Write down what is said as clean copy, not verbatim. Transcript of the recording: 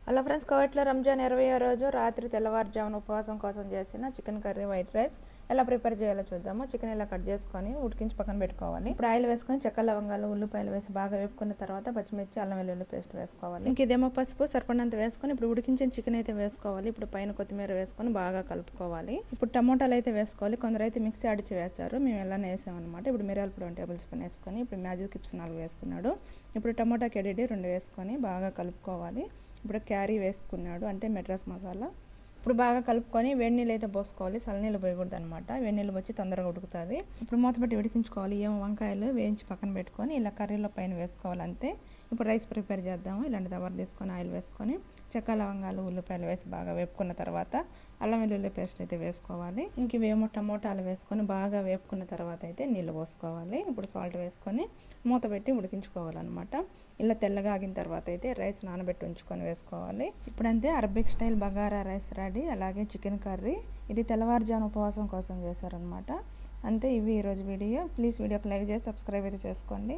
Hello friends, కోవిడ్లో రంజాన్ 20వ రోజు రాత్రి తెల్లవారుజామున ఉపవాసం కోసం చేసిన చికెన్ కర్రీ వైట్ రైస్ ఎలా ప్రిపేర్ చేయాలో చూద్దాము. చికెన్ ఇలా కట్ చేసుకొని ఉడికించి పక్కన పెట్టుకోవాలి. ఇప్పుడు ఆయిల్ వేసుకొని చెక్క, లవంగాలు, ఉల్లిపాయలు వేసి బాగా వేపుకున్న తర్వాత పచ్చిమిర్చి, అల్లం వెల్లుల్లి పేస్ట్ వేసుకోవాలి. ఇంక ఇదేమో పసుపు సరిపడినంత వేసుకొని ఇప్పుడు ఉడికించిన చికెన్ అయితే వేసుకోవాలి. ఇప్పుడు పైన కొత్తిమీర వేసుకొని బాగా కలుపుకోవాలి. ఇప్పుడు టమోటాలు అయితే వేసుకోవాలి. కొందరు అయితే మిక్సీ ఆడిచి వేశారు, మేము ఎలా వేసామన్నమాట. ఇప్పుడు మిరియాల పొడి 1 టేబుల్ స్పూన్ వేసుకొని ఇప్పుడు మ్యాజిక్ కిప్స్ 4 వేసుకున్నాడు. ఇప్పుడు టమోటా కెడిడి 2 వేసుకొని బాగా కలుపుకోవాలి. ఇప్పుడు క్యారీ వేసుకున్నాడు, అంటే మెడ్రాస్ మసాలా. ఇప్పుడు బాగా కలుపుకొని వేడి నీళ్ళు అయితే పోసుకోవాలి. చల్లనీళ్ళు పోయకూడదు అనమాట, వేడి నీళ్ళు వచ్చి తొందరగా ఉడుకుతుంది. ఇప్పుడు మూత పెట్టి ఉడికించుకోవాలి. ఏమో వంకాయలు వేయించి పక్కన పెట్టుకొని ఇలా కర్రీలో పైన వేసుకోవాలి అంతే. ఇప్పుడు రైస్ ప్రిపేర్ చేద్దాము. ఇలాంటి దవర తీసుకొని ఆయిల్ వేసుకొని చెక్క, లవంగాలు, ఉల్లిపాయలు వేసి బాగా వేపుకున్న తర్వాత అల్లం వెల్లుల్లి పేస్ట్ అయితే వేసుకోవాలి. ఇంక ఇవేమో టమోటాలు వేసుకొని బాగా వేపుకున్న తర్వాత అయితే నీళ్ళు పోసుకోవాలి. ఇప్పుడు సాల్ట్ వేసుకొని మూత పెట్టి ఉడికించుకోవాలన్నమాట. ఇలా తెల్లగా ఆగిన తర్వాత అయితే రైస్ నానబెట్టి ఉంచుకొని వేసుకోవాలి. ఇప్పుడు అంతే, Arabic style bagara rice ready. అలాగే చికెన్ కర్రీ, ఇది తెల్లవారుజాము ఉపవాసం కోసం చేశారనమాట. అంతే, ఇవి ఈరోజు వీడియో. ప్లీజ్ వీడియోకి లైక్ చేసి సబ్స్క్రైబ్ అయితే చేసుకోండి.